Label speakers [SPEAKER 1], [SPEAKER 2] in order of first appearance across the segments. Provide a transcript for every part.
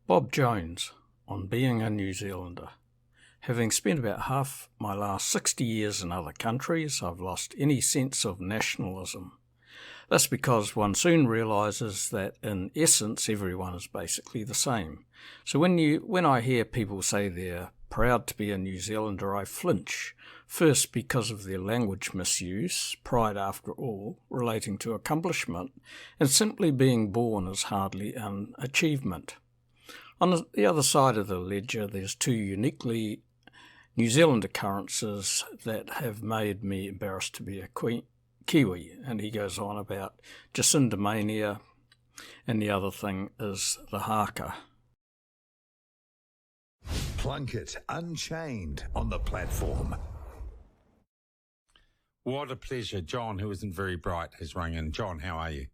[SPEAKER 1] Bob Jones on being a New Zealander. Having spent about half my last 60 years in other countries, I've lost any sense of nationalism. That's because one soon realises that in essence everyone is basically the same. So when I hear people say they're proud to be a New Zealander, I flinch. First, because of their language misuse, pride after all, relating to accomplishment, and simply being born is hardly an achievement. On the other side of the ledger, there's two uniquely New Zealand occurrences that have made me embarrassed to be a Kiwi. And he goes on about Jacinda mania, and the other thing is the haka.
[SPEAKER 2] Plunkett Unchained on the platform.
[SPEAKER 3] What a pleasure. John, who isn't very bright, has rung in. John, how are you?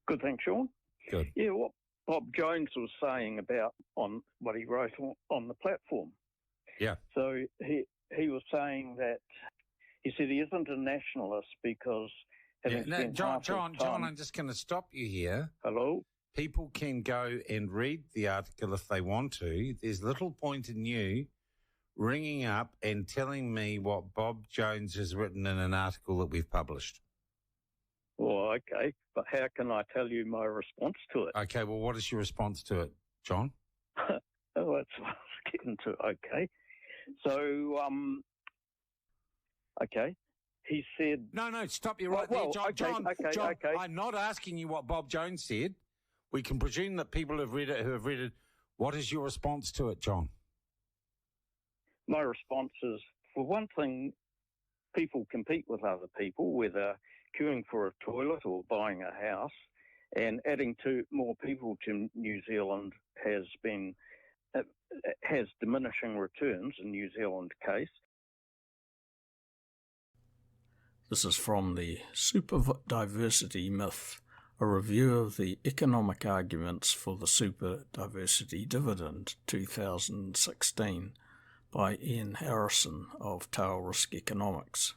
[SPEAKER 4] Good, thanks, Sean.
[SPEAKER 3] Good.
[SPEAKER 4] Yeah, what Bob Jones was saying about on what he wrote on the platform.
[SPEAKER 3] Yeah.
[SPEAKER 4] So he was saying that he said he isn't a nationalist because
[SPEAKER 3] John, I'm just going to stop you here.
[SPEAKER 4] Hello?
[SPEAKER 3] People can go and read the article if they want to. There's little point in you ringing up and telling me what Bob Jones has written in an article that we've published.
[SPEAKER 4] Well, okay, but how can I tell you my response to it?
[SPEAKER 3] Okay, well, what is your response to it, John?
[SPEAKER 4] Oh, that's what I was getting to. Okay. So, okay. He said...
[SPEAKER 3] No, stop you right there, John. John, I'm not asking you what Bob Jones said. We can presume that people who have read it. What is your response to it, John?
[SPEAKER 4] My response is, for one thing, people compete with other people, whether queuing for a toilet or buying a house, and adding more people to New Zealand has diminishing returns in New Zealand case.
[SPEAKER 1] This is from the Super Diversity Myth, a review of the economic arguments for the Super Diversity Dividend 2016 by Ian Harrison of Tail Risk Economics.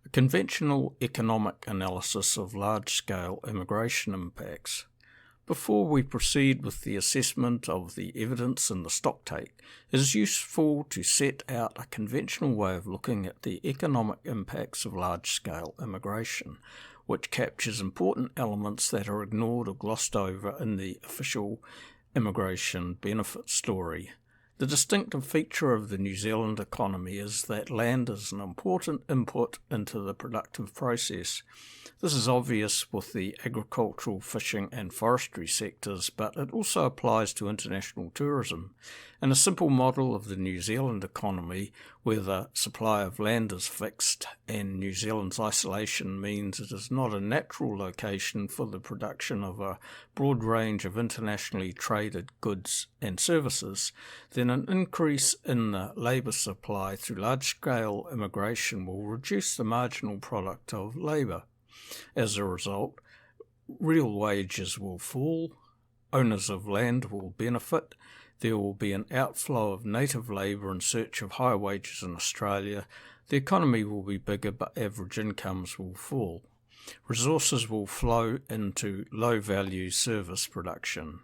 [SPEAKER 1] A conventional economic analysis of large-scale immigration impacts. Before we proceed with the assessment of the evidence in the stocktake, it is useful to set out a conventional way of looking at the economic impacts of large-scale immigration, which captures important elements that are ignored or glossed over in the official immigration benefit story. The distinctive feature of the New Zealand economy is that land is an important input into the productive process. This is obvious with the agricultural, fishing and forestry sectors, but it also applies to international tourism. In a simple model of the New Zealand economy, where the supply of land is fixed and New Zealand's isolation means it is not a natural location for the production of a broad range of internationally traded goods and services, then an increase in the labour supply through large-scale immigration will reduce the marginal product of labour. As a result, real wages will fall, owners of land will benefit, there will be an outflow of native labour in search of higher wages in Australia, the economy will be bigger but average incomes will fall. Resources will flow into low-value service production.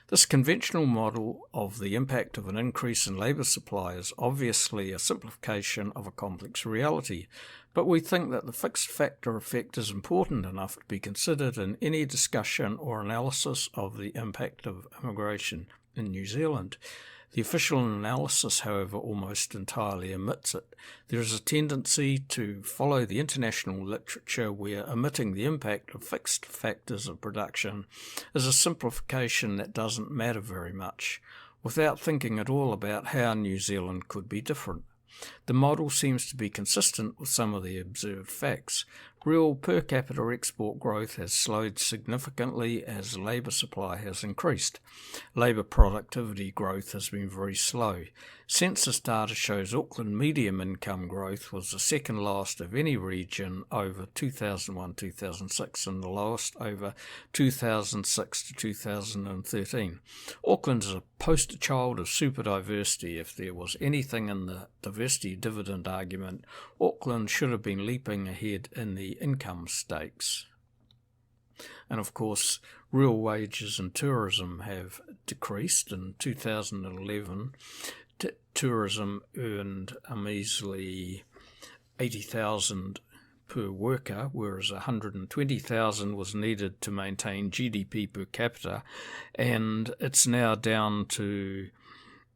[SPEAKER 1] This conventional model of the impact of an increase in labour supply is obviously a simplification of a complex reality, but we think that the fixed factor effect is important enough to be considered in any discussion or analysis of the impact of immigration in New Zealand. The official analysis, however, almost entirely omits it. There is a tendency to follow the international literature where omitting the impact of fixed factors of production is a simplification that doesn't matter very much, without thinking at all about how New Zealand could be different. The model seems to be consistent with some of the observed facts. Real per capita export growth has slowed significantly as labour supply has increased. Labour productivity growth has been very slow. Census data shows Auckland medium income growth was the second lowest of any region over 2001-2006 and the lowest over 2006 to 2013. Auckland is a poster child of super diversity. If there was anything in the diversity dividend argument, Auckland should have been leaping ahead in the income stakes. And of course, real wages in tourism have decreased. In 2011, tourism earned a measly 80,000 per worker, whereas 120,000 was needed to maintain GDP per capita, and it's now down to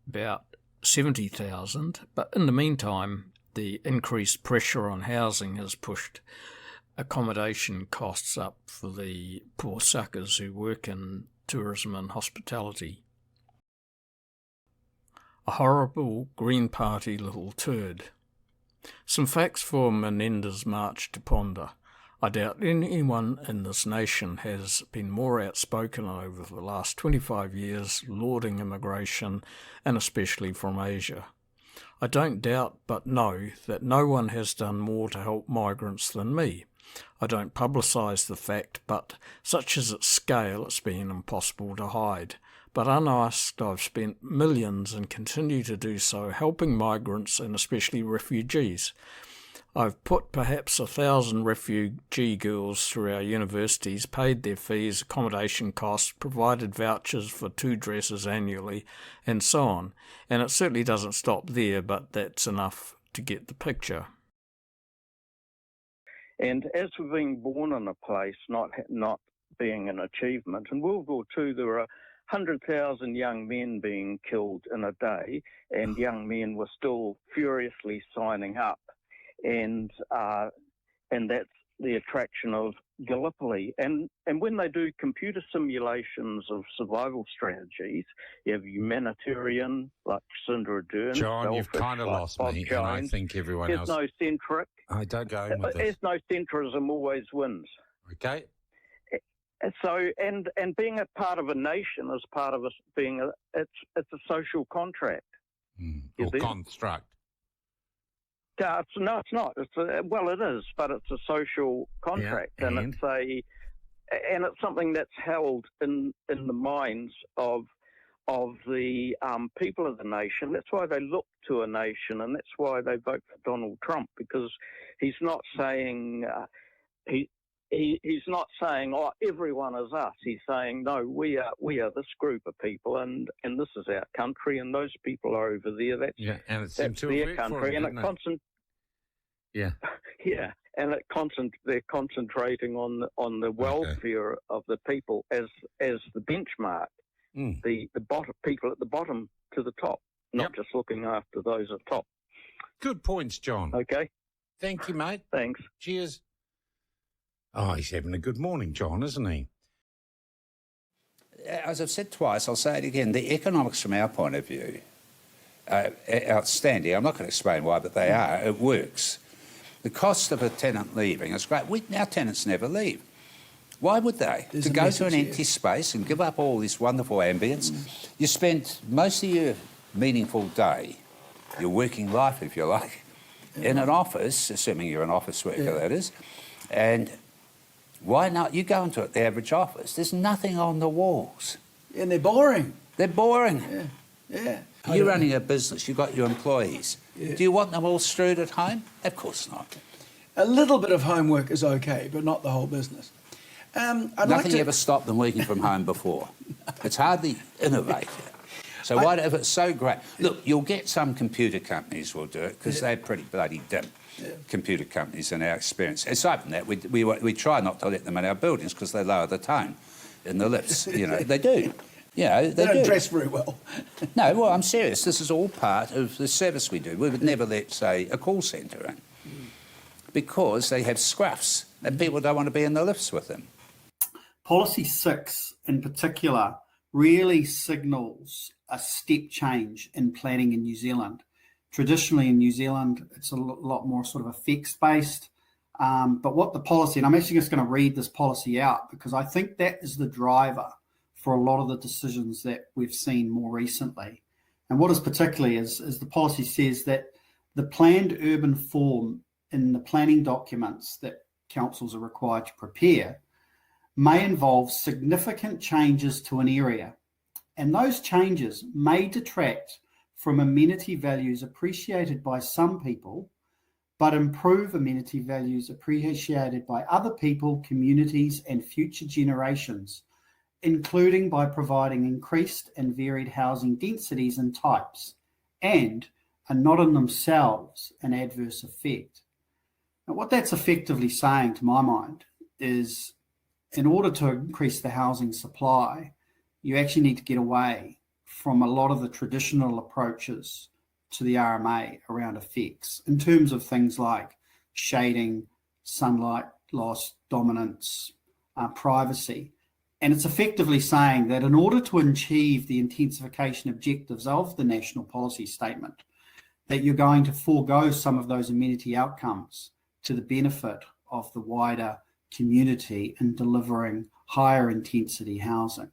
[SPEAKER 1] about 70,000. But in the meantime, the increased pressure on housing has pushed accommodation costs up for the poor suckers who work in tourism and hospitality. A horrible Green Party little turd. Some facts for Menendez March to ponder. I doubt anyone in this nation has been more outspoken over the last 25 years lauding immigration, and especially from Asia. I don't doubt but know that no one has done more to help migrants than me. I don't publicise the fact, but such is its scale, it's been impossible to hide. But unasked, I've spent millions and continue to do so helping migrants and especially refugees. I've put perhaps 1,000 refugee girls through our universities, paid their fees, accommodation costs, provided vouchers for 2 dresses annually, and so on. And it certainly doesn't stop there, but that's enough to get the picture.
[SPEAKER 4] And as for being born in a place not being an achievement, in World War II there were 100,000 young men being killed in a day, and young men were still furiously signing up. And that's the attraction of Gallipoli. And when they do computer simulations of survival strategies, you have humanitarian, like Jacinda Ardern.
[SPEAKER 3] John, you've kind of lost me, and I think everyone else...
[SPEAKER 4] Ethnocentric.
[SPEAKER 3] I don't go in with this.
[SPEAKER 4] Ethnocentrism always wins.
[SPEAKER 3] Okay.
[SPEAKER 4] So, and being a part of a nation is part of it's a social contract.
[SPEAKER 3] Or construct.
[SPEAKER 4] No, it's not. Well, it is, but it's a social contract,
[SPEAKER 3] yeah,
[SPEAKER 4] and it's something that's held in the minds of the people of the nation. That's why they look to a nation, and that's why they vote for Donald Trump, because he's not saying he's not saying, oh, everyone is us. He's saying, no, we are this group of people, and this is our country, and those people are over there. That's their country, and
[SPEAKER 3] Yeah.
[SPEAKER 4] Yeah, and they're concentrating on the welfare of the people as the benchmark. The people at the bottom to the top, not just looking after those at top.
[SPEAKER 3] Good points, John.
[SPEAKER 4] Okay.
[SPEAKER 3] Thank you, mate.
[SPEAKER 4] Thanks.
[SPEAKER 3] Cheers. Oh, he's having a good morning, John, isn't he?
[SPEAKER 5] As I've said twice, I'll say it again, the economics from our point of view are outstanding. I'm not going to explain why, but they are. It works. The cost of a tenant leaving is great. Our tenants never leave. Why would they? To go to an empty space and give up all this wonderful ambience. You spend most of your meaningful day, your working life, if you like, in an office, assuming you're an office worker, that is, and why not? You go into the average office, there's nothing on the walls.
[SPEAKER 6] And they're boring.
[SPEAKER 5] They're boring.
[SPEAKER 6] Yeah.
[SPEAKER 5] You're running a business, you've got your employees. Yeah. Do you want them all strewed at home? Of course not.
[SPEAKER 6] A little bit of homework is okay, but not the whole business.
[SPEAKER 5] Nothing ever stopped them working from home before. It's hardly innovative. So if it's so great... Look, you'll get some computer companies will do it, because they're pretty bloody dim, computer companies in our experience. Aside from that, we try not to let them in our buildings because they lower the tone in the lifts. You know, they do. You know, they
[SPEAKER 6] don't dress very well.
[SPEAKER 5] No, well, I'm serious. This is all part of the service we do. We would never let, say, a call centre in because they have scruffs and people don't want to be in the lifts with them.
[SPEAKER 7] Policy 6 in particular really signals a step change in planning in New Zealand. Traditionally in New Zealand, it's a lot more sort of effects-based. But what the policy, and I'm actually just going to read this policy out because I think that is the driver for a lot of the decisions that we've seen more recently. And what is particularly is the policy says that the planned urban form in the planning documents that councils are required to prepare may involve significant changes to an area. And those changes may detract from amenity values appreciated by some people, but improve amenity values appreciated by other people, communities, and future generations, including by providing increased and varied housing densities and types, and are not in themselves an adverse effect. Now, what that's effectively saying, to my mind, is in order to increase the housing supply, you actually need to get away from a lot of the traditional approaches to the RMA around effects in terms of things like shading, sunlight loss, dominance, privacy. And it's effectively saying that in order to achieve the intensification objectives of the national policy statement, that you're going to forego some of those amenity outcomes to the benefit of the wider community in delivering higher intensity housing.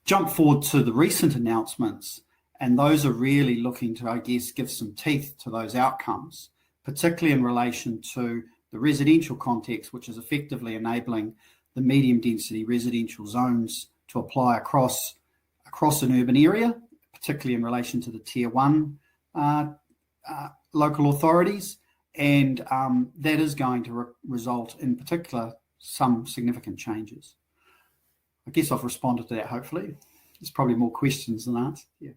[SPEAKER 7] Jump forward to the recent announcements, and those are really looking to, I guess, give some teeth to those outcomes, particularly in relation to the residential context, which is effectively enabling the medium density residential zones to apply across an urban area, particularly in relation to the Tier 1 local authorities. And that is going to result in particular some significant changes. I guess I've responded to that, hopefully. There's probably more questions than answers. Yeah.